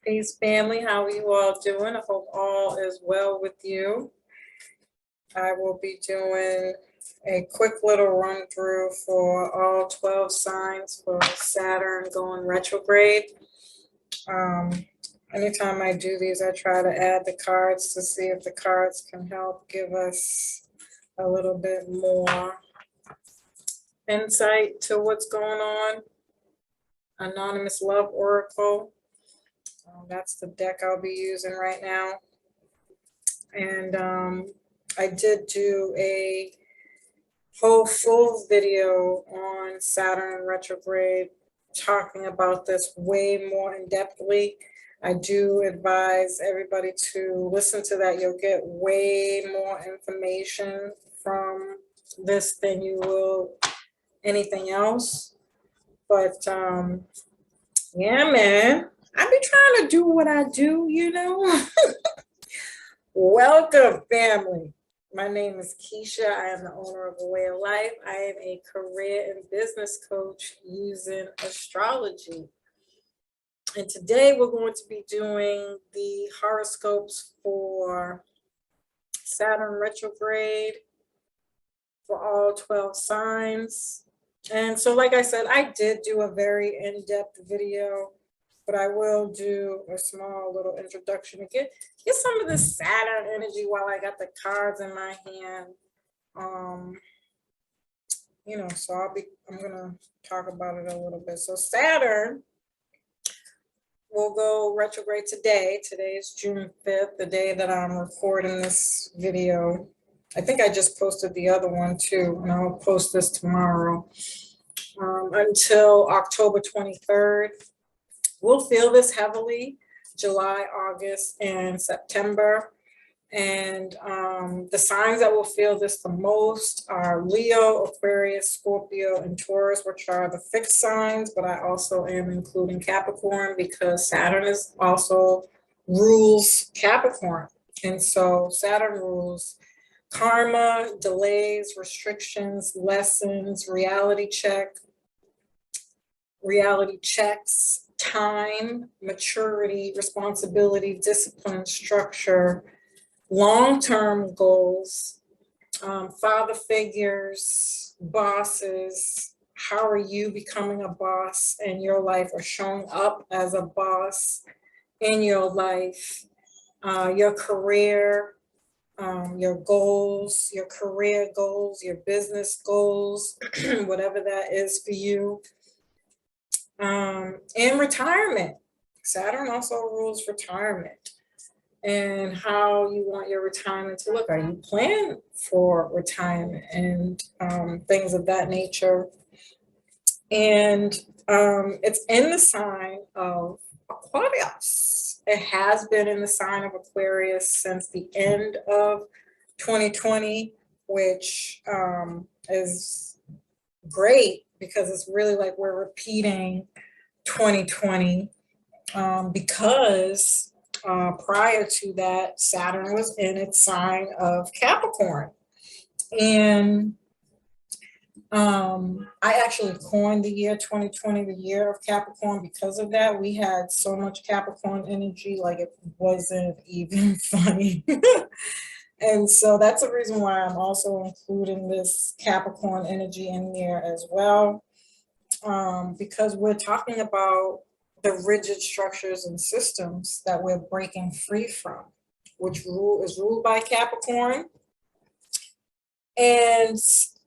Peace, family. How are you all doing? I hope all is well with you. I will be doing a quick little run through for all 12 signs for Saturn going retrograde. Anytime I do these, I try to add the cards to see if the cards can help give us a little bit more insight to what's going on. Anonymous Love Oracle. That's the deck I'll be using right now. And I did do a whole full video on Saturn retrograde talking about this way more in-depthly. I do advise everybody to listen to that. You'll get way more information from this than you will anything else. But yeah, man, I be trying to do what I do, you know. Welcome, family. My name is Keisha. I am the owner of A Way of Life. I am a career and business coach using astrology. And today we're going to be doing the horoscopes for Saturn retrograde for all 12 signs. And so, like I said, I did do a very in-depth video, but I will do a small little introduction to get some of the Saturn energy while I got the cards in my hand. So I'm gonna talk about it a little bit. So Saturn will go retrograde today. Today is June 5th, the day that I'm recording this video. I think I just posted the other one too, and I'll post this tomorrow. Until October 23rd. We'll feel this heavily July, August, and September. And the signs that will feel this the most are Leo, Aquarius, Scorpio, and Taurus, which are the fixed signs, but I also am including Capricorn because Saturn is also rules Capricorn. And so Saturn rules karma, delays, restrictions, lessons, reality checks, time, maturity, responsibility, discipline, structure, long-term goals, father figures, bosses. How are you becoming a boss in your life or showing up as a boss in your life, your career, your goals, your career goals, your business goals, whatever that is for you. And retirement. Saturn also rules retirement and how you want your retirement to look. Are you planning for retirement and things of that nature? And it's in the sign of Aquarius. It has been in the sign of Aquarius since the end of 2020, which is great because it's really like we're repeating 2020 because prior to that, Saturn was in its sign of Capricorn. And I actually coined the year 2020, the year of Capricorn, because of that. We had so much Capricorn energy, like it wasn't even funny. And so that's the reason why I'm also including this Capricorn energy in there as well, because we're talking about the rigid structures and systems that we're breaking free from, which is ruled by Capricorn. And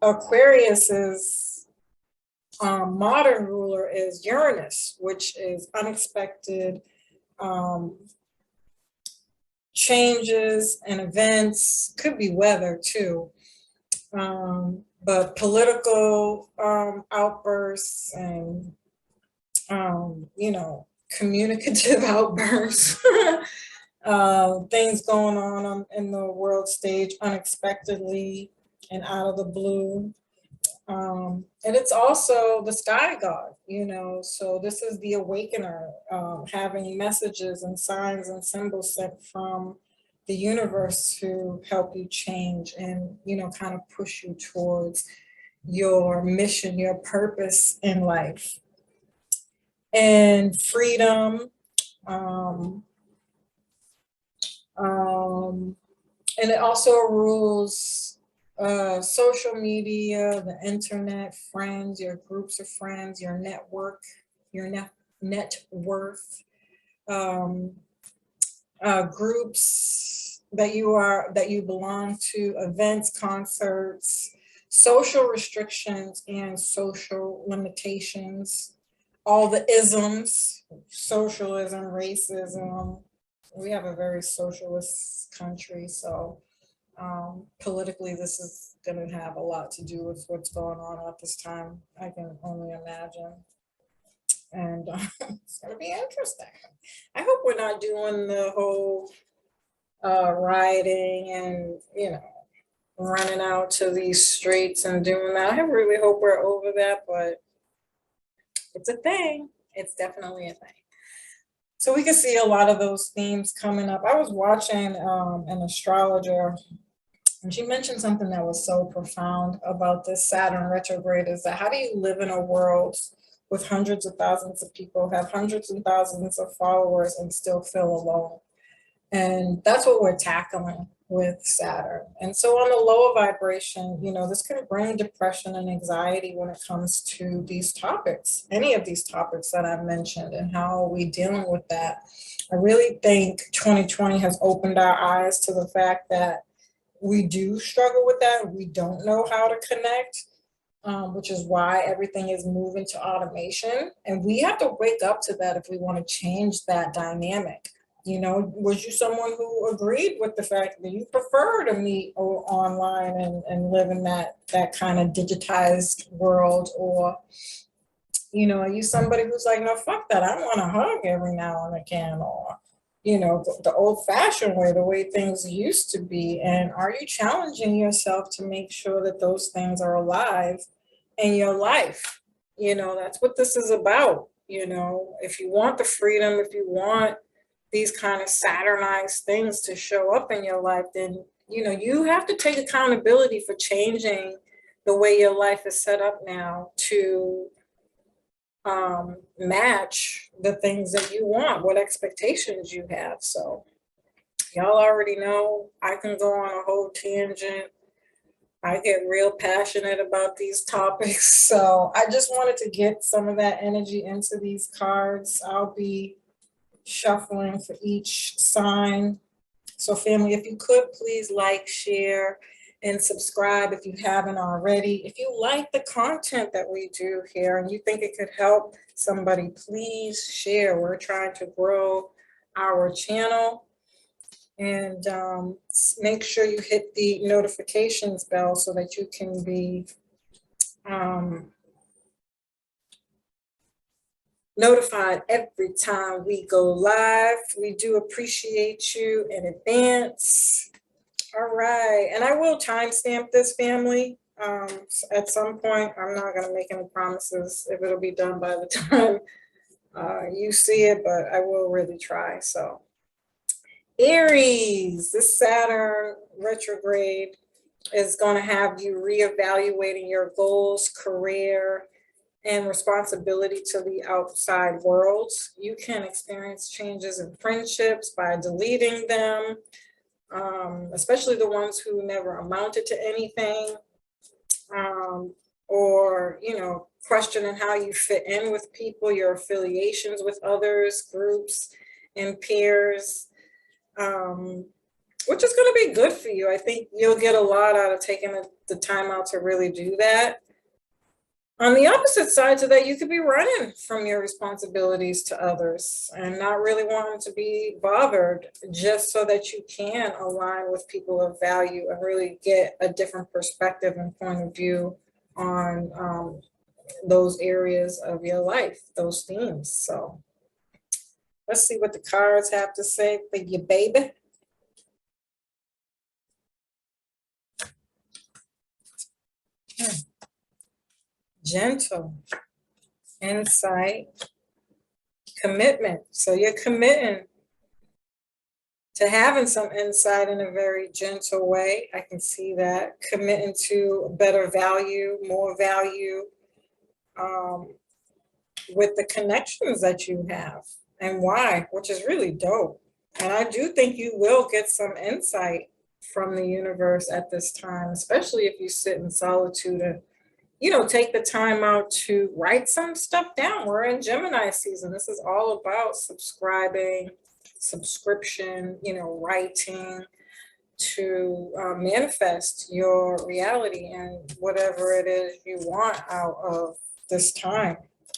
Aquarius's modern ruler is Uranus, which is unexpected changes and events, could be weather too, but political outbursts and communicative outbursts, things going on in the world stage unexpectedly and out of the blue. And it's also the sky god, so this is the awakener, having messages and signs and symbols sent from the universe to help you change and, kind of push you towards your mission, your purpose in life. And freedom, And it also rules social media, the internet, friends, your groups of friends, your network, your net worth, groups that you belong to, events, concerts, social restrictions and social limitations, all the isms, socialism, racism. We have a very socialist country, so politically this is going to have a lot to do with what's going on at this time. I can only imagine. And it's going to be interesting. I hope we're not doing the whole rioting and, running out to these streets and doing that. I really hope we're over that, but it's a thing. It's definitely a thing. So we can see a lot of those themes coming up. I was watching an astrologer, and she mentioned something that was so profound about this Saturn retrograde, is that how do you live in a world with hundreds of thousands of people, have hundreds and thousands of followers, and still feel alone? And that's what we're tackling with Saturn. And so on the lower vibration, this can bring depression and anxiety when it comes to these topics, any of these topics that I've mentioned, and how are we dealing with that. I really think 2020 has opened our eyes to the fact that we do struggle with that. We don't know how to connect, which is why everything is moving to automation. And we have to wake up to that if we want to change that dynamic. Was you someone who agreed with the fact that you prefer to meet online and live in that kind of digitized world? Or, are you somebody who's like, no, fuck that, I want to hug every now and again? Or, the old fashioned way, the way things used to be? And are you challenging yourself to make sure that those things are alive in your life? That's what this is about. If you want the freedom, if you want these kind of Saturnized things to show up in your life, then, you have to take accountability for changing the way your life is set up now to match the things that you want, what expectations you have. So y'all already know I can go on a whole tangent. I get real passionate about these topics. So I just wanted to get some of that energy into these cards. I'll be shuffling for each sign. So family, if you could please like, share, and subscribe if you haven't already. If you like the content that we do here and you think it could help somebody, please share. We're trying to grow our channel. And make sure you hit the notifications bell so that you can be notified every time we go live. We do appreciate you in advance. All right, and I will timestamp this, family. At some point, I'm not going to make any promises if it'll be done by the time you see it, but I will really try. So Aries, this Saturn retrograde is going to have you reevaluating your goals, career, and responsibility to the outside world. You can experience changes in friendships by deleting them, especially the ones who never amounted to anything, or, questioning how you fit in with people, your affiliations with others, groups, and peers, which is going to be good for you. I think you'll get a lot out of taking the time out to really do that. On the opposite side to that, you could be running from your responsibilities to others and not really wanting to be bothered, just so that you can align with people of value and really get a different perspective and point of view on those areas of your life, those themes. So let's see what the cards have to say for you, baby. Gentle, insight, commitment. So you're committing to having some insight in a very gentle way. I can see that. Committing to better value, more value, with the connections that you have. and why, which is really dope. And I do think you will get some insight from the universe at this time, especially if you sit in solitude and, take the time out to write some stuff down. We're in Gemini season. This is all about subscription, writing to manifest your reality and whatever it is you want out of this time.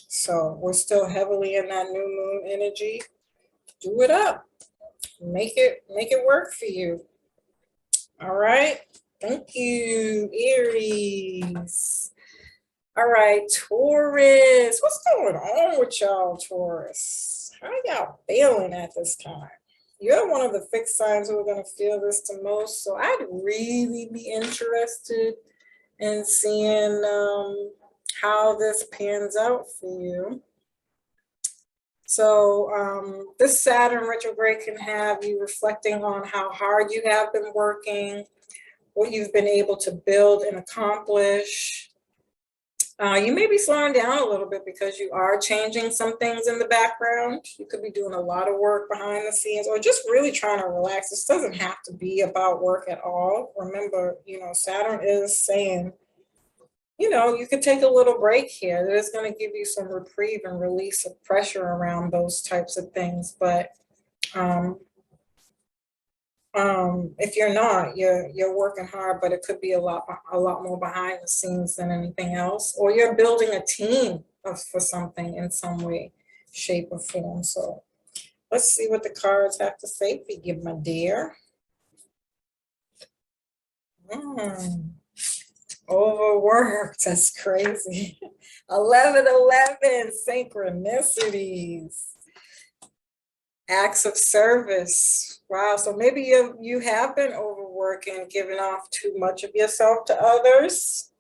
So we're still heavily in that new moon energy. Do it up. Make it work for you. All right. Thank you, Aries. All right, Taurus. What's going on with y'all, Taurus? How y'all feeling at this time? You're one of the fixed signs who are going to feel this the most. So I'd really be interested in seeing how this pans out for you. So this Saturn retrograde can have you reflecting on how hard you have been working, what you've been able to build and accomplish. You may be slowing down a little bit because you are changing some things in the background. You could be doing a lot of work behind the scenes or just really trying to relax. This doesn't have to be about work at all. Remember, Saturn is saying, you could take a little break here. That is going to give you some reprieve and release of pressure around those types of things. But if you're not, you're working hard, but it could be a lot more behind the scenes than anything else, or you're building a team for something in some way, shape, or form. So let's see what the cards have to say for you, my dear. Overworked. That's crazy. 11/11 synchronicities. Acts of service. Wow. So maybe you have been overworking, giving off too much of yourself to others.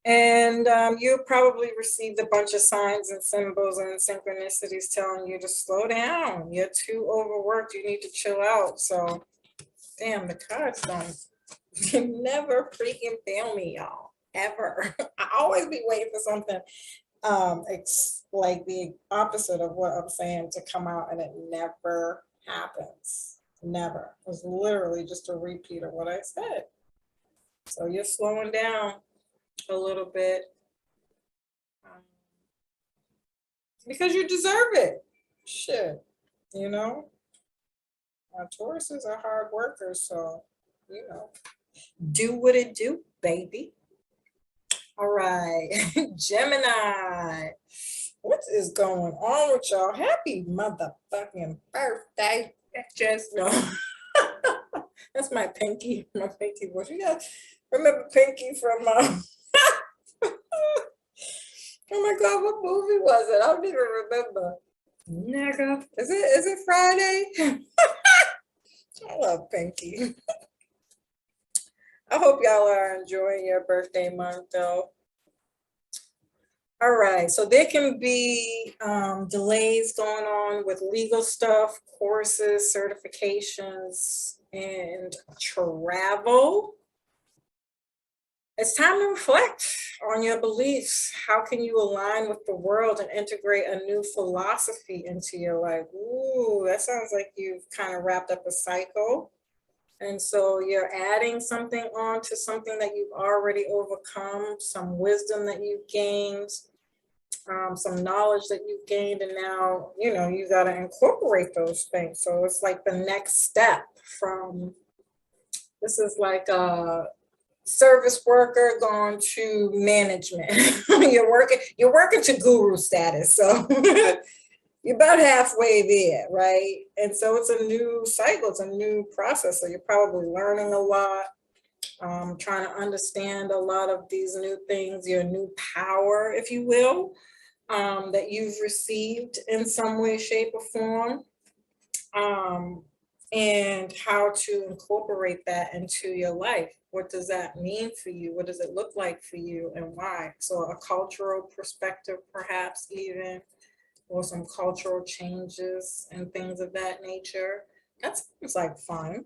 And you probably received a bunch of signs and symbols and synchronicities telling you to slow down. You're too overworked. You need to chill out. So, damn, the cards don't never freaking fail me, y'all. Ever. I always be waiting for something it's like the opposite of what I'm saying to come out, and it never happens. Never. It's literally just a repeat of what I said. So you're slowing down a little bit because you deserve it. Shit, Tauruses are hard workers, so do what it do, baby. All right, Gemini. What is going on with y'all? Happy motherfucking birthday. Just no. That's my pinky voice. You guys remember Pinky from oh my God, what movie was it? I don't even remember. Nigga. Is it Friday? I love Pinky. I hope y'all are enjoying your birthday month though. All right, so there can be delays going on with legal stuff, courses, certifications, and travel. It's time to reflect on your beliefs. How can you align with the world and integrate a new philosophy into your life? Ooh, that sounds like you've kind of wrapped up a cycle. And so you're adding something on to something that you've already overcome, some wisdom that you've gained, some knowledge that you've gained, and now, you got to incorporate those things. So it's like the next step from, this is like a service worker going to management. You're working to guru status. So you're about halfway there, right? And so it's a new cycle, it's a new process. So you're probably learning a lot, trying to understand a lot of these new things, your new power, if you will, that you've received in some way, shape, or form, and how to incorporate that into your life. What does that mean for you? What does it look like for you, and why? So a cultural perspective, perhaps even, or some cultural changes and things of that nature. That sounds like fun.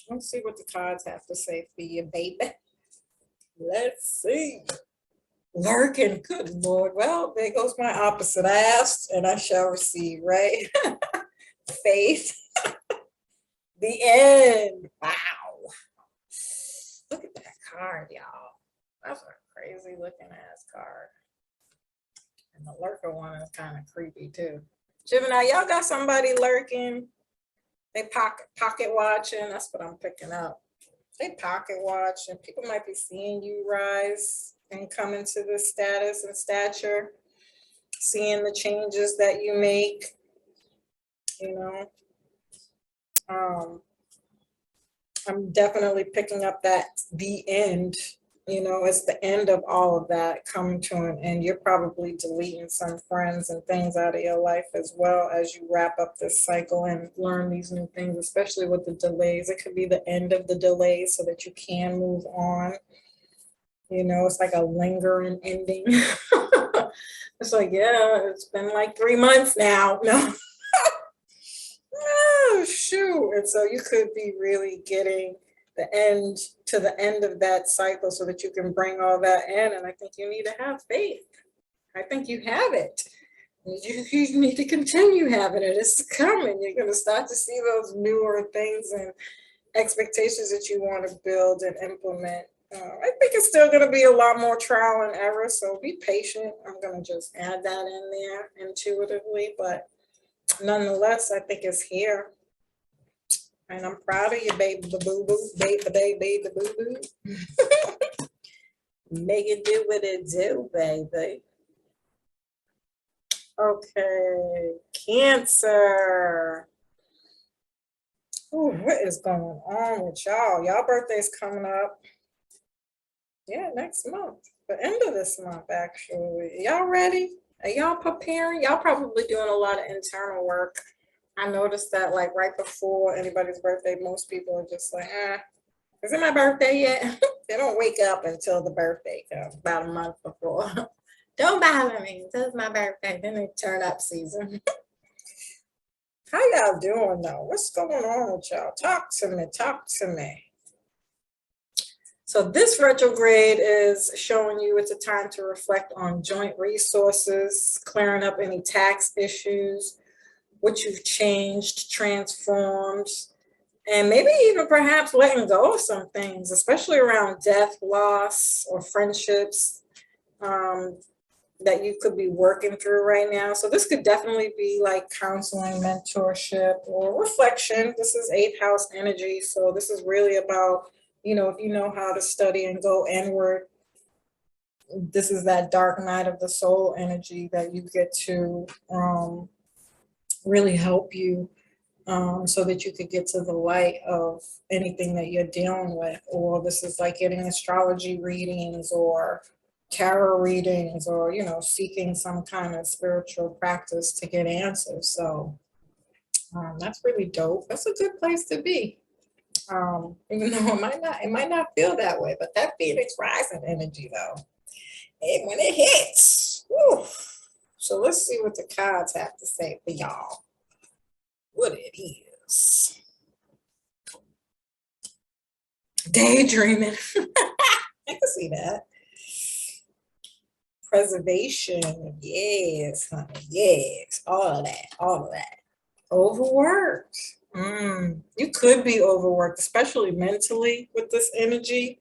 Let's see what the cards have to say for you, baby. Let's see. Lurking, good Lord. Well, there goes my opposite. I asked and I shall receive, right? Faith, the end. Wow. Look at that card, y'all. That's a crazy looking ass card. And the lurker one is kind of creepy too. Gemini, y'all got somebody lurking. They pocket watching. That's what I'm picking up. They pocket watch, and people might be seeing you rise and come into this status and stature, seeing the changes that you make, you know. I'm definitely picking up that the end, you know, it's the end of all of that coming to an end. You're probably deleting some friends and things out of your life as well as you wrap up this cycle and learn these new things, especially with the delays. It could be the end of the delays so that you can move on. You know, it's like a lingering ending. It's like, yeah, it's been like 3 months now. No. Oh, shoot. And so you could be really getting the end to the end of that cycle so that you can bring all that in. And I think you need to have faith. I think you have it. You need to continue having it. It's coming. You're going to start to see those newer things and expectations that you want to build and implement. I think it's still going to be a lot more trial and error. So be patient. I'm going to just add that in there intuitively. But nonetheless, I think it's here. And I'm proud of you, baby, the boo-boo, baby, the boo-boo. Make it do what it do, baby. Okay, Cancer. Ooh, what is going on with y'all? Y'all birthday's coming up. Yeah, next month. The end of this month, actually. Y'all ready? Are y'all preparing? Y'all probably doing a lot of internal work. I noticed that like right before anybody's birthday, most people are just like, is it my birthday yet? They don't wake up until the birthday comes, about a month before. Don't bother me until it's my birthday. Then they turn up season. How y'all doing though? What's going on with y'all? Talk to me, talk to me. So this retrograde is showing you it's a time to reflect on joint resources, clearing up any tax issues, what you've changed, transformed, and maybe even perhaps letting go of some things, especially around death, loss, or friendships that you could be working through right now. So this could definitely be like counseling, mentorship, or reflection. This is 8th house energy. So this is really about, you know, if you know how to study and go inward, this is that dark night of the soul energy that you get to really help you so that you could get to the light of anything that you're dealing with. Or this is like getting astrology readings or tarot readings, or, you know, seeking some kind of spiritual practice to get answers. So that's really dope. That's a good place to be. Even though it might not feel that way, but that Phoenix rising energy though, and when it hits, whew. So let's see what the cards have to say for y'all. What it is. Daydreaming. I can see that. Preservation. Yes, honey. Yes. All of that. All of that. Overworked. You could be overworked, especially mentally with this energy.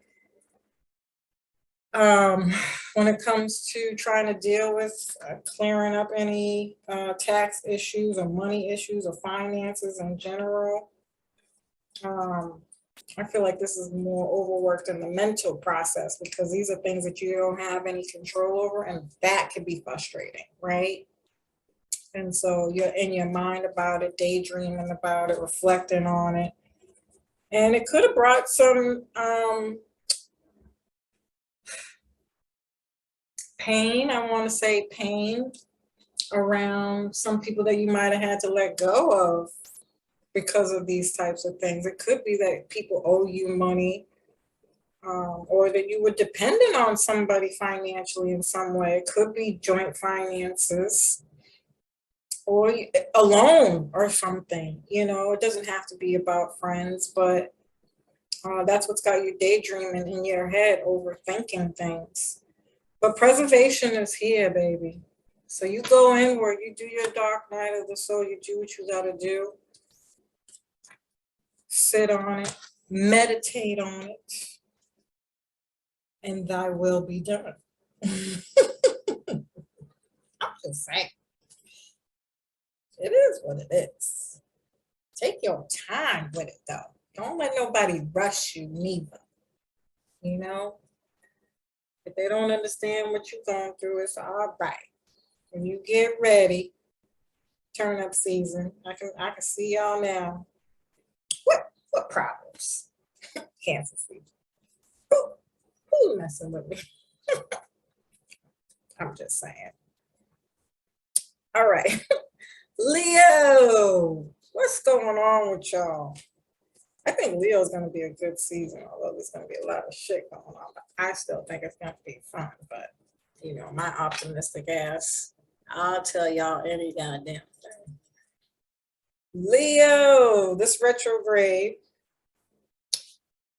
When it comes to trying to deal with clearing up any tax issues or money issues or finances in general. I feel like this is more overworked in the mental process because these are things that you don't have any control over, and that can be frustrating, right? And so you're in your mind about it, daydreaming about it, reflecting on it. And it could have brought some pain, I want to say pain around some people that you might have had to let go of because of these types of things. It could be that people owe you money, or that you were dependent on somebody financially in some way. It could be joint finances or a loan or something. You know, it doesn't have to be about friends, but that's what's got you daydreaming in your head, overthinking things. But preservation is here, baby. So you go inward, you do your dark night of the soul, you do what you gotta do. Sit on it, meditate on it, and thy will be done. I'm just saying. It is what it is. Take your time with it, though. Don't let nobody rush you, neither. You know? If they don't understand what you're going through, it's all right. When you get ready, turn up season. I can see y'all now. What problems? Cancer season. Who messing with me? I'm just saying. All right. Leo, what's going on with y'all? I think Leo is going to be a good season, although there's going to be a lot of shit going on. But I still think it's going to be fun. But, you know, my optimistic ass, I'll tell y'all any goddamn thing. Leo, this retrograde,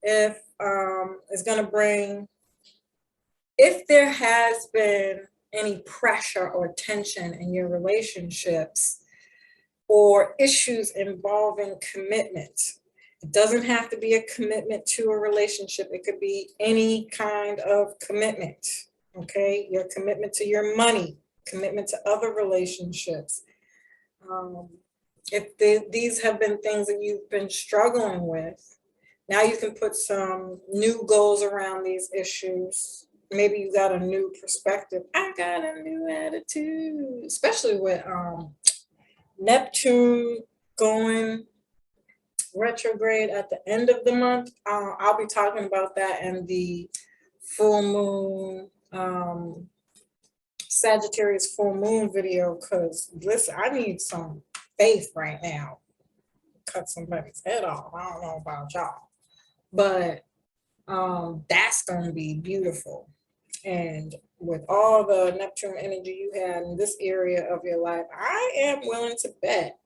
is going to bring, if there has been any pressure or tension in your relationships or issues involving commitment. It doesn't have to be a commitment to a relationship. It could be any kind of commitment, okay? Your commitment to your money, commitment to other relationships. If these have been things that you've been struggling with, now you can put some new goals around these issues. Maybe you got a new perspective. I got a new attitude, especially with Neptune going retrograde at the end of the month. I'll be talking about that in the full moon, Sagittarius full moon video, because listen, I need some faith right now. Cut somebody's head off. I don't know about y'all, but that's going to be beautiful. And with all the Neptune energy you had in this area of your life, I am willing to bet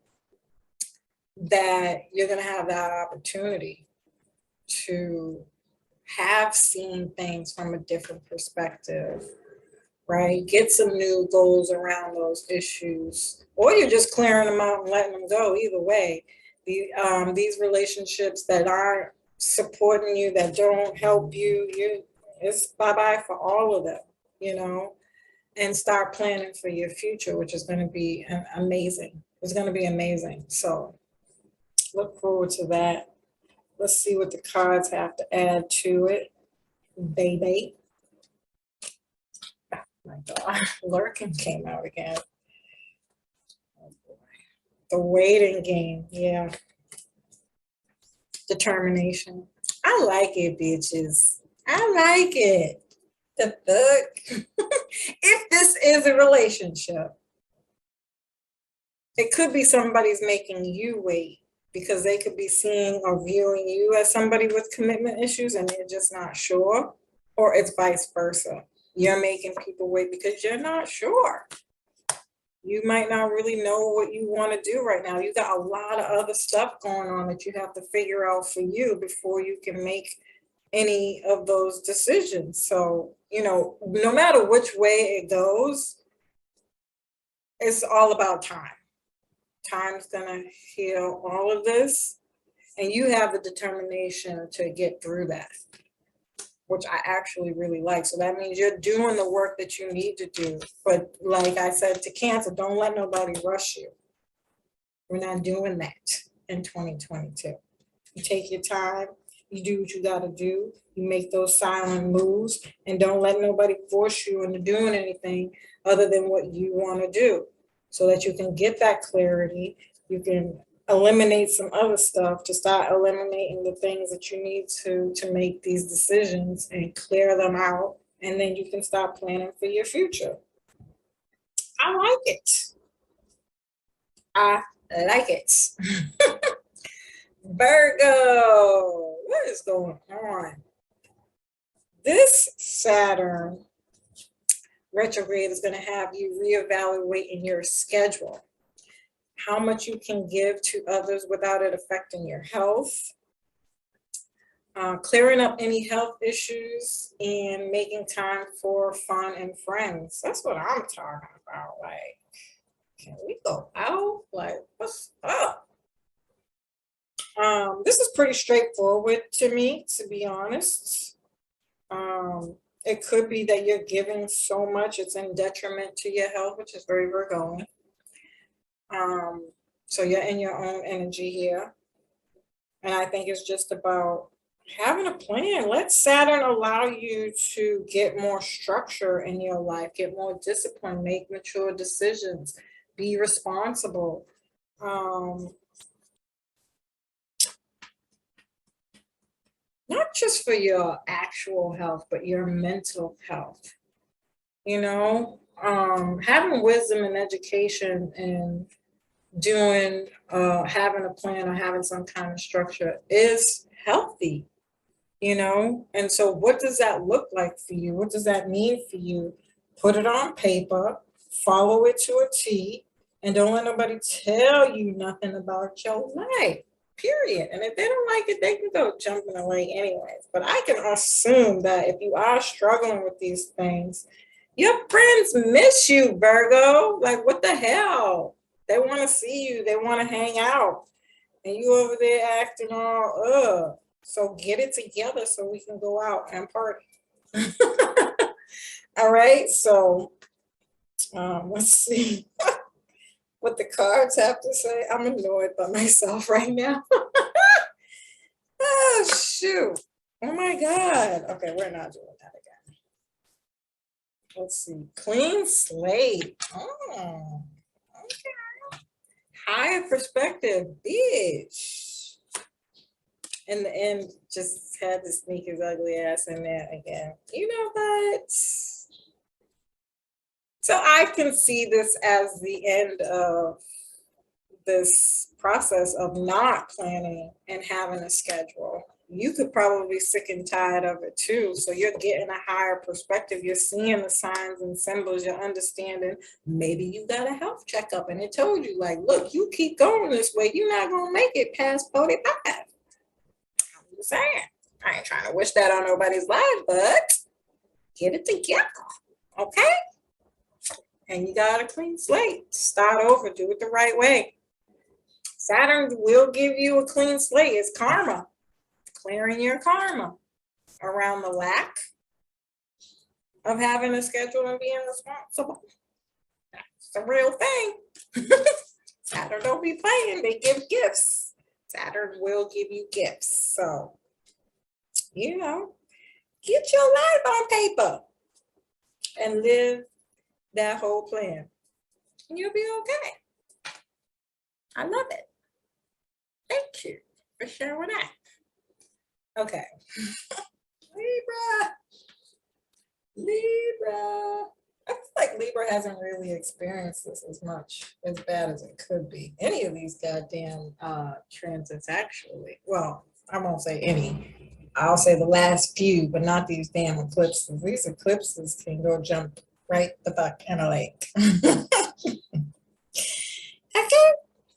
that you're going to have that opportunity to have seen things from a different perspective, right? Get some new goals around those issues, or you're just clearing them out and letting them go. Either way, these relationships that aren't supporting you, that don't help you, it's bye-bye for all of them, you know, and start planning for your future, which is going to be amazing. It's going to be amazing. So look forward to that. Let's see what the cards have to add to it, baby. Oh my God, Lurking came out again. Oh boy. The waiting game, yeah. Determination. I like it, bitches. I like it. The fuck? If this is a relationship, it could be somebody's making you wait because they could be seeing or viewing you as somebody with commitment issues and they're just not sure, or it's vice versa. You're making people wait because you're not sure. You might not really know what you want to do right now. You got a lot of other stuff going on that you have to figure out for you before you can make any of those decisions. So, you know, no matter which way it goes, it's all about time. Time's gonna heal all of this, and you have the determination to get through that, which I actually really like. So that means you're doing the work that you need to do. But like I said to Cancer, don't let nobody rush you. We're not doing that in 2022. You take your time, you do what you gotta do, you make those silent moves, and don't let nobody force you into doing anything other than what you wanna do, so that you can get that clarity. You can eliminate some other stuff to start eliminating the things that you need to make these decisions and clear them out. And then you can start planning for your future. I like it. I like it. Virgo, what is going on? This Saturn retrograde is going to have you reevaluate in your schedule how much you can give to others without it affecting your health. Clearing up any health issues and making time for fun and friends. That's what I'm talking about. Like, can we go out? Like, what's up? This is pretty straightforward to me, to be honest. It could be that you're giving so much it's in detriment to your health, which is very Virgoian. So you're in your own energy here. And I think it's just about having a plan. Let Saturn allow you to get more structure in your life, get more discipline, make mature decisions, be responsible. Not just for your actual health, but your mental health. You know, having wisdom and education and doing having a plan or having some kind of structure is healthy, you know. And so what does that look like for you? What does that mean for you? Put it on paper, follow it to a T, and don't let nobody tell you nothing about your life, period. And if they don't like it, they can go jumping away anyways. But I can assume that if you are struggling with these things, your friends miss you, Virgo. Like, what the hell? They want to see you. They want to hang out. And you over there acting all, So get it together so we can go out and party. All right. So let's see what the cards have to say. I'm annoyed by myself right now. Oh, shoot. Oh, my God. Okay, we're not doing that again. Let's see. Clean slate. Oh, okay. Higher perspective, bitch. In the end, just had to sneak his ugly ass in there again. You know what? So I can see this as the end of this process of not planning and having a schedule. You could probably be sick and tired of it too. So you're getting a higher perspective. You're seeing the signs and symbols. You're understanding maybe you got a health checkup and it told you, like, look, you keep going this way, you're not going to make it past 45. I'm just saying. I ain't trying to wish that on nobody's life, but get it together. Okay? And you got a clean slate. Start over. Do it the right way. Saturn will give you a clean slate. It's karma. Clearing your karma around the lack of having a schedule and being responsible. That's a real thing. Saturn don't be playing. They give gifts. Saturn will give you gifts. So, you know, get your life on paper and live that whole plan. And you'll be okay. I love it. Thank you for sharing that. Okay. Libra. I feel like Libra hasn't really experienced this as bad as it could be. Any of these goddamn transits, actually. Well, I won't say any. I'll say the last few, but not these damn eclipses. These eclipses can go jump right the fuck in a lake.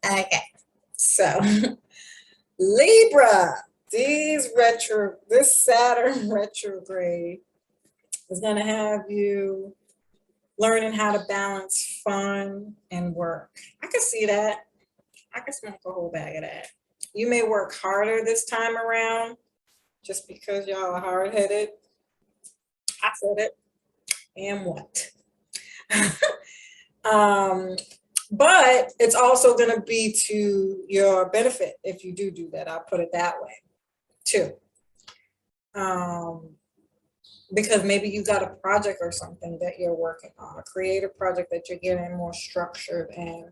Okay. So, Libra. This Saturn retrograde is going to have you learning how to balance fun and work. I can see that. I can smoke a whole bag of that. You may work harder this time around just because y'all are hard-headed. I said it. And what? But it's also going to be to your benefit if you do that. I'll put it that way too. Because maybe you got a project or something that you're working on, a creative project that you're getting more structured and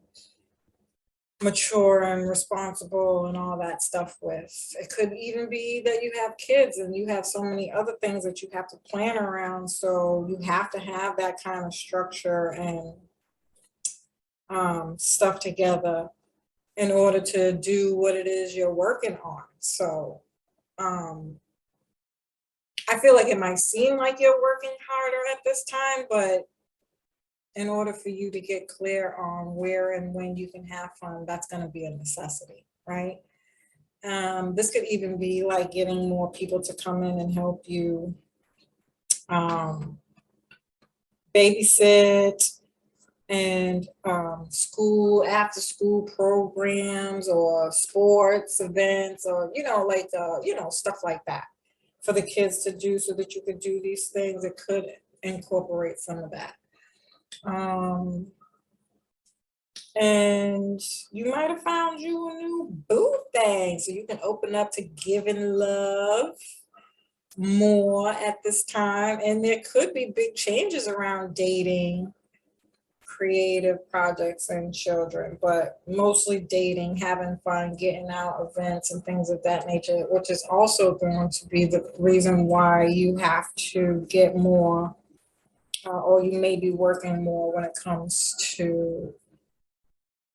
mature and responsible and all that stuff with. It could even be that you have kids and you have so many other things that you have to plan around. So you have to have that kind of structure and stuff together in order to do what it is you're working on. So I feel like it might seem like you're working harder at this time, but in order for you to get clear on where and when you can have fun, that's going to be a necessity, right? This could even be like getting more people to come in and help you babysit and school, after school programs or sports events or, like, stuff like that for the kids to do so that you could do these things. It could incorporate some of that. And you might have found you a new boo thing, so you can open up to giving love more at this time. And there could be big changes around dating, creative projects, and children, but mostly dating, having fun, getting out, events and things of that nature, which is also going to be the reason why you have to get more, or you may be working more when it comes to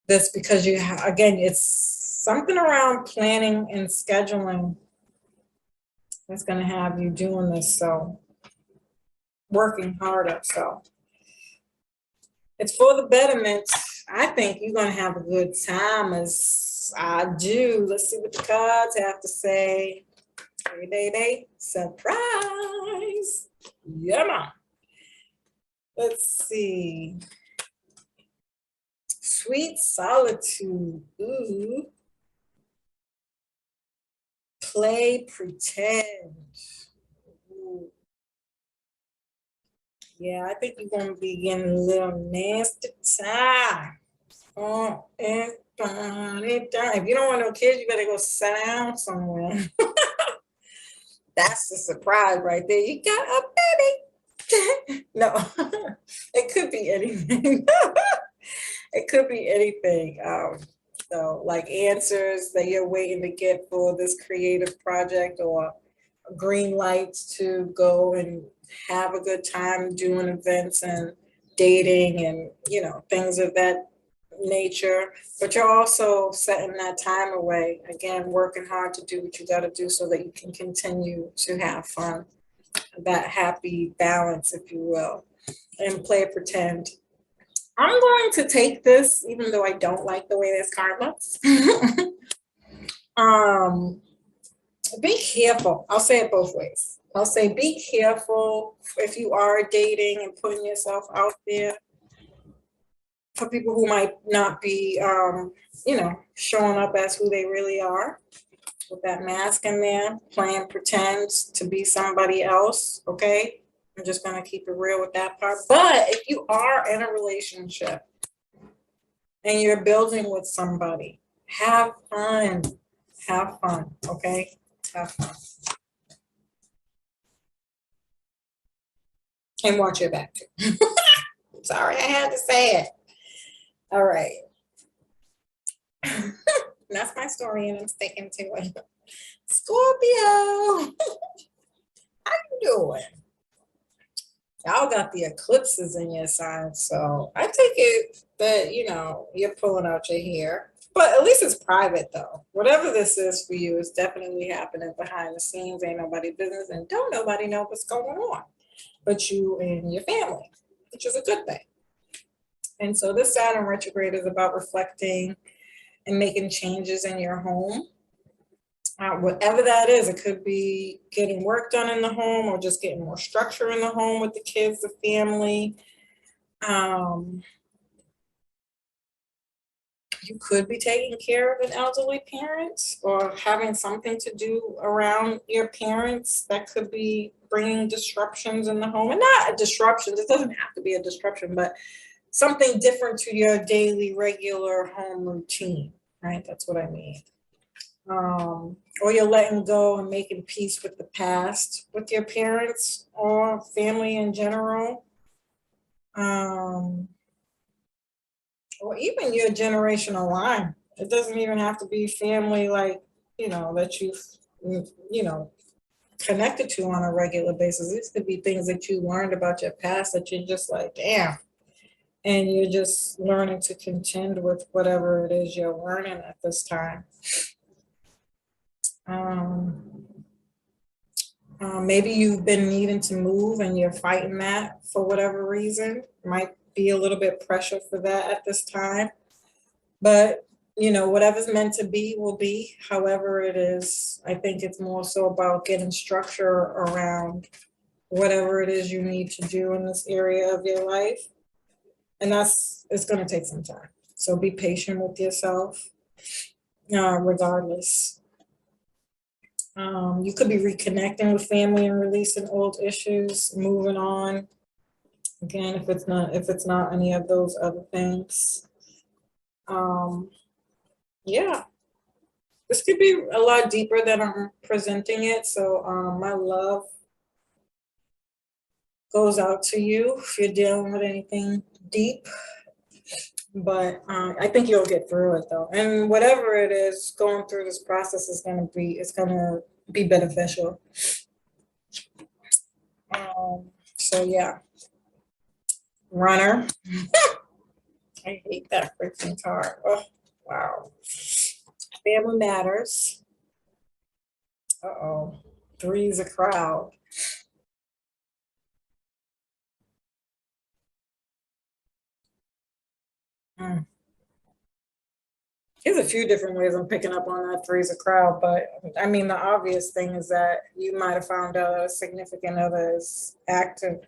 this, because you have, again, it's something around planning and scheduling that's going to have you doing this, so working harder. So it's for the betterment. I think you're going to have a good time, as I do. Let's see what the cards have to say. Hey, baby, surprise. Yeah, man. Let's see. Sweet solitude. Ooh. Play pretend. Ooh. Yeah, I think you're going to be getting a little nasty time. Oh, and if you don't want no kids, you better go sit down somewhere. That's the surprise right there. You got a baby. No, it could be anything. It could be anything. So like answers that you're waiting to get for this creative project, or green lights to go and have a good time doing events and dating and, things of that nature. But you're also setting that time away, again, working hard to do what you got to do so that you can continue to have fun, that happy balance, if you will, and play pretend. I'm going to take this, even though I don't like the way this card looks. Be careful. I'll say it both ways. I'll say be careful if you are dating and putting yourself out there for people who might not be, showing up as who they really are, with that mask in there, playing pretend to be somebody else. Okay, I'm just going to keep it real with that part. But if you are in a relationship and you're building with somebody, have fun. Have fun. Okay, have fun. And watch your back too. Sorry, I had to say it. All right. That's my story, and I'm sticking to it. Scorpio, how you doing? Y'all got the eclipses in your sign, so I take it that, you're pulling out your hair. But at least it's private, though. Whatever this is for you is definitely happening behind the scenes. Ain't nobody business, and don't nobody know what's going on but you and your family, which is a good thing. And so this Saturn retrograde is about reflecting and making changes in your home. Whatever that is, it could be getting work done in the home or just getting more structure in the home with the kids, the family. You could be taking care of an elderly parent or having something to do around your parents that could be bringing disruptions in the home. And not a disruption, it doesn't have to be a disruption, but something different to your daily, regular home routine, right? That's what I mean. Or you're letting go and making peace with the past with your parents or family in general. Or even your generational line. It doesn't even have to be family like, that you've, connected to on a regular basis. These could be things that you learned about your past that you're just like, damn. And you're just learning to contend with whatever it is you're learning at this time. Maybe you've been needing to move and you're fighting that for whatever reason. Might be a little bit pressure for that at this time. But, you know, whatever's meant to be will be, however it is. I think it's more so about getting structure around whatever it is you need to do in this area of your life. And it's going to take some time. So be patient with yourself, regardless. You could be reconnecting with family and releasing old issues, moving on. Again, if it's not any of those other things. Yeah, this could be a lot deeper than I'm presenting it. So my love goes out to you if you're dealing with anything deep. But I think you'll get through it though. And whatever it is, going through this process is gonna be beneficial. So yeah. Runner. I hate that freaking card. Oh, wow. Family matters. Uh-oh. 3 is a crowd. There's a few different ways I'm picking up on that 3 is a crowd, but I mean, the obvious thing is that you might have found out a significant other is acting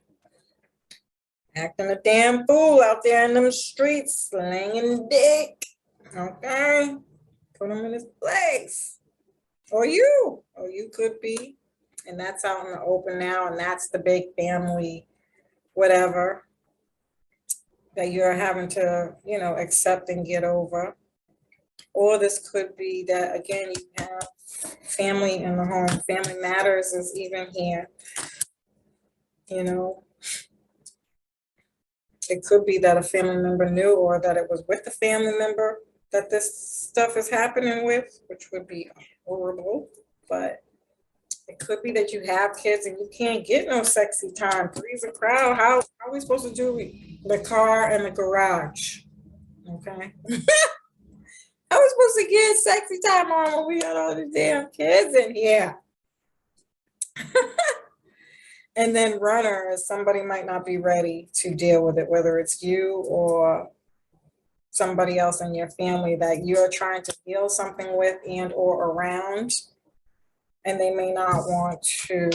a damn fool out there in them streets, slinging dick. Okay? Put him in his place. Or you could be. And that's out in the open now, and that's the big family, whatever, that you're having to, you know, accept and get over. Or this could be that, again, you have family in the home. Family matters is even here. You know, it could be that a family member knew, or that it was with the family member that this stuff is happening with, which would be horrible. But it could be that you have kids and you can't get no sexy time. 3's a crowd. How are we supposed to do the car and the garage? Okay. How are we supposed to get sexy time on when we got all the damn kids in here? And then runner, somebody might not be ready to deal with it, whether it's you or somebody else in your family that you're trying to heal something with and or around, and they may not want to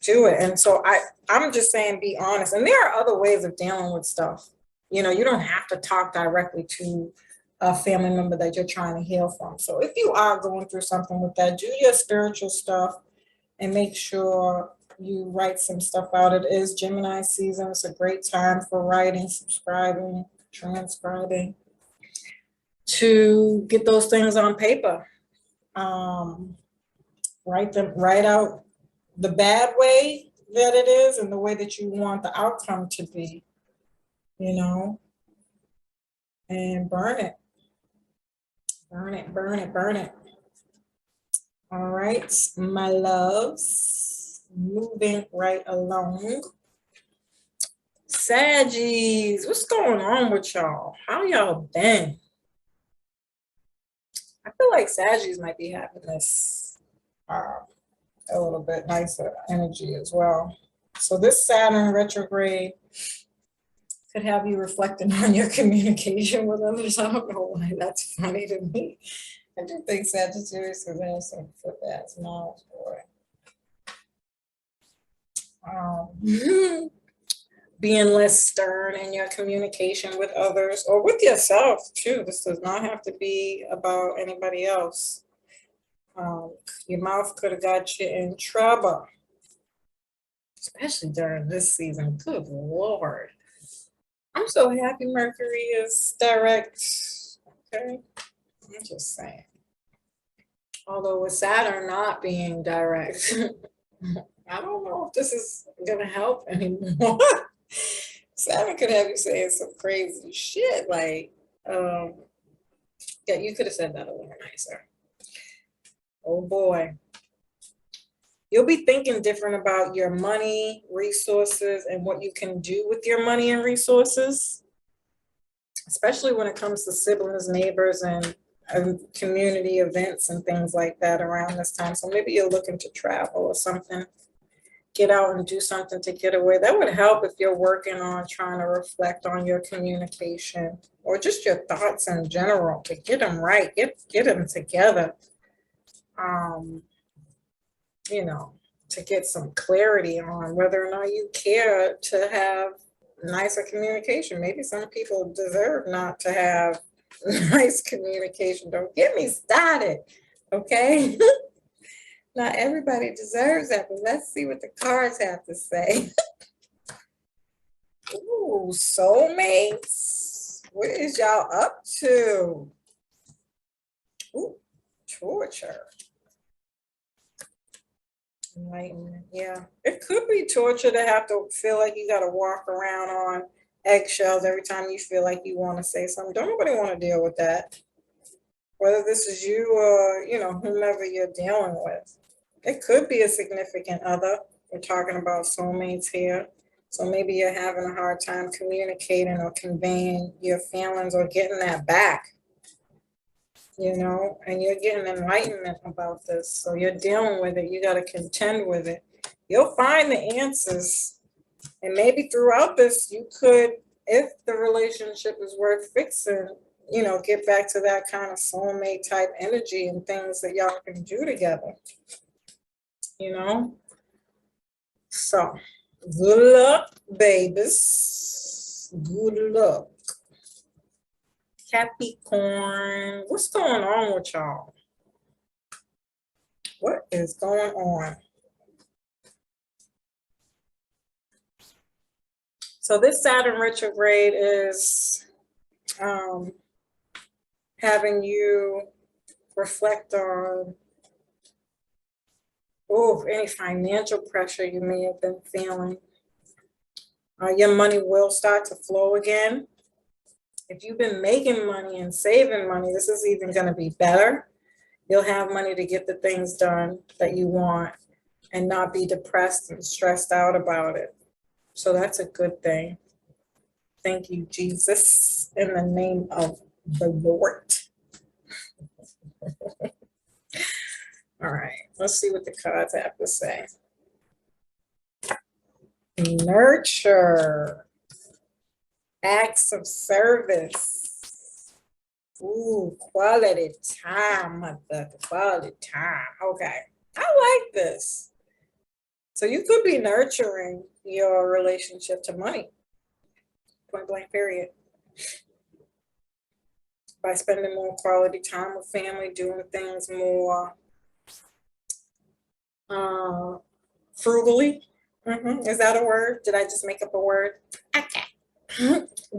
do it. And so I'm just saying, be honest. And there are other ways of dealing with stuff. You know, you don't have to talk directly to a family member that you're trying to heal from. So if you are going through something with that, do your spiritual stuff and make sure you write some stuff out. It is Gemini season. It's a great time for writing, subscribing, transcribing, to get those things on paper. Write out the bad way that it is and the way that you want the outcome to be, you know, and burn it. Burn it, burn it, burn it. All right, my loves, moving right along. Saggies, what's going on with y'all? How y'all been? I feel like Saggies might be having this a little bit nicer energy as well. So this Saturn retrograde could have you reflecting on your communication with others. I don't know why that's funny to me. I do think Sagittarius could have some flip ass mouths, boy. Being less stern in your communication with others or with yourself too. This does not have to be about anybody else. Your mouth could have got you in trouble, especially during this season. Good Lord. I'm so happy Mercury is direct. Okay. I'm just saying. Although with Saturn not being direct, I don't know if this is going to help anymore. Saturn could have you saying some crazy shit. Like, yeah, you could have said that a little nicer. Oh boy. You'll be thinking different about your money, resources, and what you can do with your money and resources, especially when it comes to siblings, neighbors, and community events and things like that around this time. So maybe you're looking to travel or something. get out and do something to get away. That would help if you're working on trying to reflect on your communication or just your thoughts in general, to get them right, get them together. You know, to get some clarity on whether or not you care to have nicer communication. Maybe some people deserve not to have nice communication. Don't get me started, okay? Not everybody deserves that, but let's see what the cards have to say. Ooh, soulmates. What is y'all up to? Ooh, torture. Enlightenment. Yeah, it could be torture to have to feel like you got to walk around on eggshells every time you feel like you want to say something. Don't nobody want to deal with that. Whether this is you or, you know, whomever you're dealing with. It could be a significant other. We're talking about soulmates here. So maybe you're having a hard time communicating or conveying your feelings or getting that back. You know, and you're getting enlightenment about this. So you're dealing with it. You got to contend with it. You'll find the answers. And maybe throughout this, you could, if the relationship is worth fixing, you know, get back to that kind of soulmate type energy and things that y'all can do together. You know? So, good luck, babies. Good luck. Capricorn, what's going on with y'all? What is going on? So this Saturn retrograde is having you reflect on any financial pressure you may have been feeling. Your money will start to flow again. If you've been making money and saving money, this is even going to be better. You'll have money to get the things done that you want and not be depressed and stressed out about it. So that's a good thing. Thank you, Jesus, in the name of the Lord. All right, let's see what the cards have to say. Nurture. Acts of service. Ooh, quality time, mother. Quality time. Okay, I like this. So you could be nurturing your relationship to money. Point blank, period. By spending more quality time with family, doing things more frugally. Is that a word? Did I just make up a word? Okay.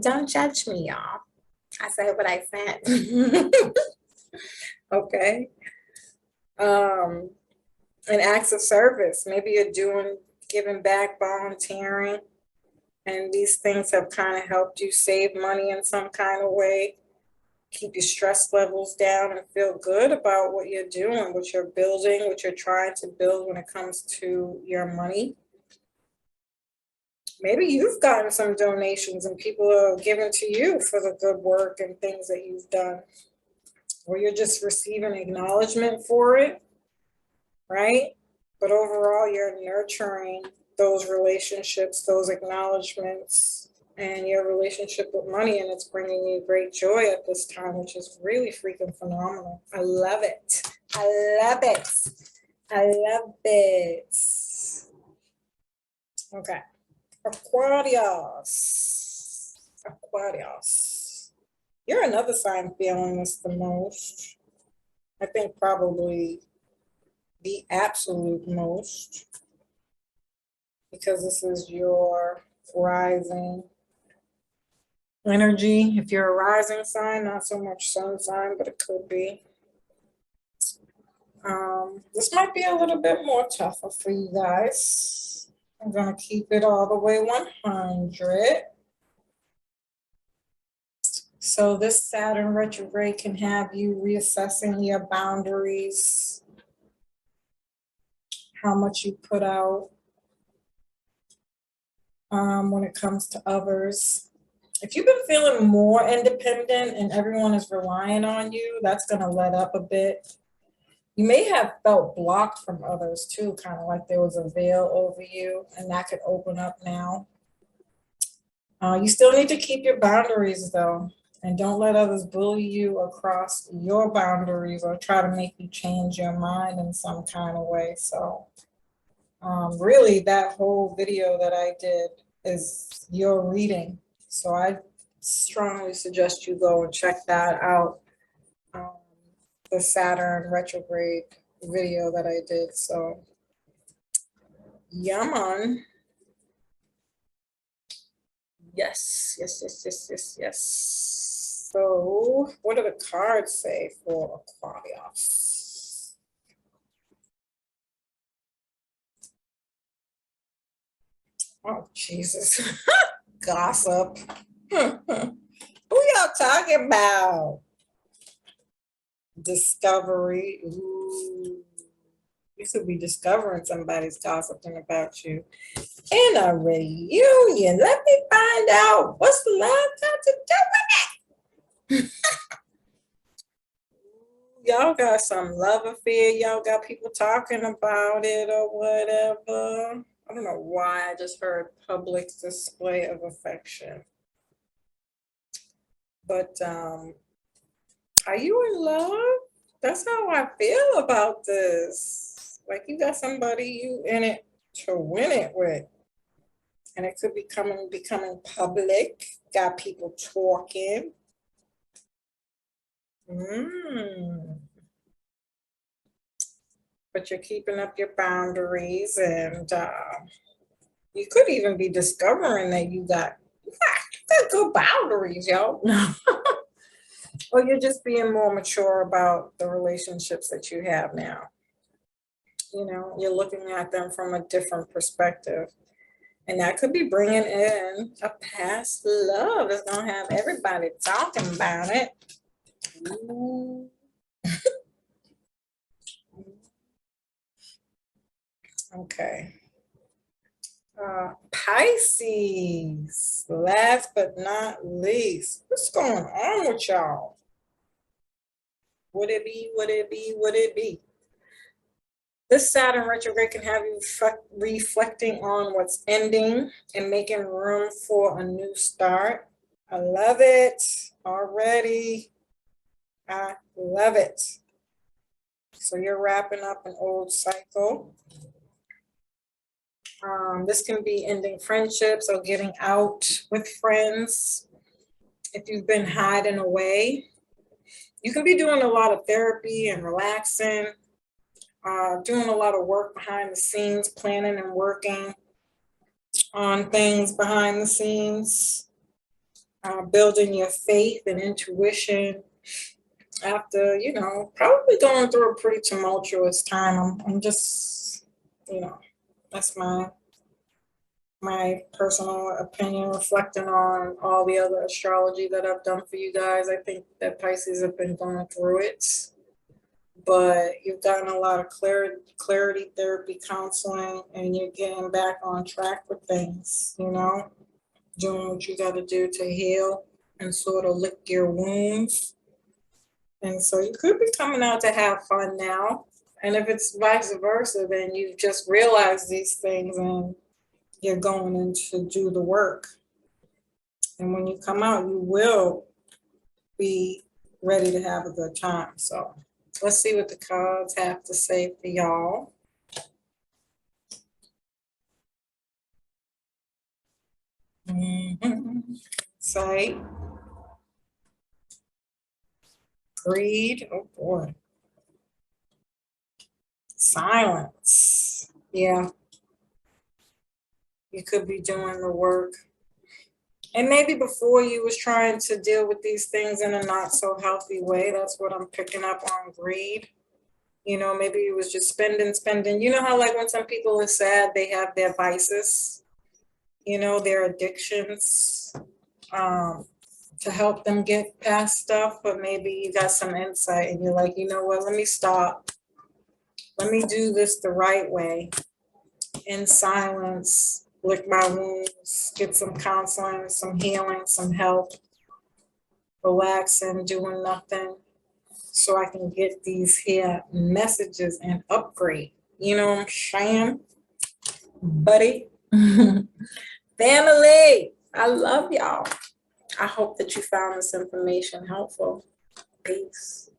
Don't judge me, y'all. I said what I said. Okay. And acts of service. Maybe you're giving back, volunteering, and these things have kind of helped you save money in some kind of way, keep your stress levels down, and feel good about what you're doing, what you're building, what you're trying to build when it comes to your money. Maybe you've gotten some donations and people are giving to you for the good work and things that you've done, or you're just receiving acknowledgement for it, right? But overall, you're nurturing those relationships, those acknowledgements, and your relationship with money, and it's bringing you great joy at this time, which is really freaking phenomenal. I love it. I love it. I love it. Okay. Aquarius. You're another sign feeling this the most. I think probably the absolute most, because this is your rising energy. If you're a rising sign, not so much sun sign, but it could be. This might be a little bit more tougher for you guys. I'm going to keep it all the way 100. So this Saturn retrograde can have you reassessing your boundaries, how much you put out when it comes to others. If you've been feeling more independent and everyone is relying on you, that's going to let up a bit. You may have felt blocked from others too, kind of like there was a veil over you, and that could open up now. You still need to keep your boundaries though, and don't let others bully you across your boundaries or try to make you change your mind in some kind of way. So really that whole video that I did is your reading. So I strongly suggest you go and check that out. The Saturn retrograde video that I did. So yeah, man. Yes. So what do the cards say for Aquarius? Oh, Jesus. Gossip. Who y'all talking about? Discovery. Ooh. You could be discovering somebody's gossiping about you. In a reunion. Let me find out what's the love got to do with it. Y'all got some love affair. Y'all got people talking about it or whatever. I don't know why I just heard public display of affection. But are you in love? That's how I feel about this. Like you got somebody you in it to win it with. And it could be becoming public. Got people talking. But you're keeping up your boundaries, and you could even be discovering that you got good boundaries, yo. Or you're just being more mature about the relationships that you have now. You know, you're looking at them from a different perspective. And that could be bringing in a past love that's going to have everybody talking about it. Ooh. Okay. Pisces, last but not least. What's going on with y'all? Would it be? This Saturn retrograde can have you reflecting on what's ending and making room for a new start. I love it already. I love it. So you're wrapping up an old cycle. This can be ending friendships or getting out with friends. If you've been hiding away, you can be doing a lot of therapy and relaxing, doing a lot of work behind the scenes, planning and working on things behind the scenes, building your faith and intuition after, you know, probably going through a pretty tumultuous time. I'm just, you know, that's my personal opinion, reflecting on all the other astrology that I've done for you guys. I think that Pisces have been going through it, but you've gotten a lot of clarity therapy, counseling, and you're getting back on track with things, you know, doing what you got to do to heal and sort of lick your wounds. And so you could be coming out to have fun now. And if it's vice versa, then you've just realized these things and you're going in to do the work. And when you come out, you will be ready to have a good time. So let's see what the cards have to say for y'all. Sight. Greed. Oh boy. Silence. Yeah. You could be doing the work. And maybe before you was trying to deal with these things in a not so healthy way. That's what I'm picking up on, greed. You know, maybe it was just spending. You know how like when some people are sad, they have their vices, you know, their addictions, to help them get past stuff. But maybe you got some insight and you're like, you know what, let me stop. Let me do this the right way, in silence, lick my wounds, get some counseling, some healing, some help, relaxing, doing nothing. so I can get these here messages and upgrade. You know what I'm saying? Buddy. Family, I love y'all. I hope that you found this information helpful. Peace.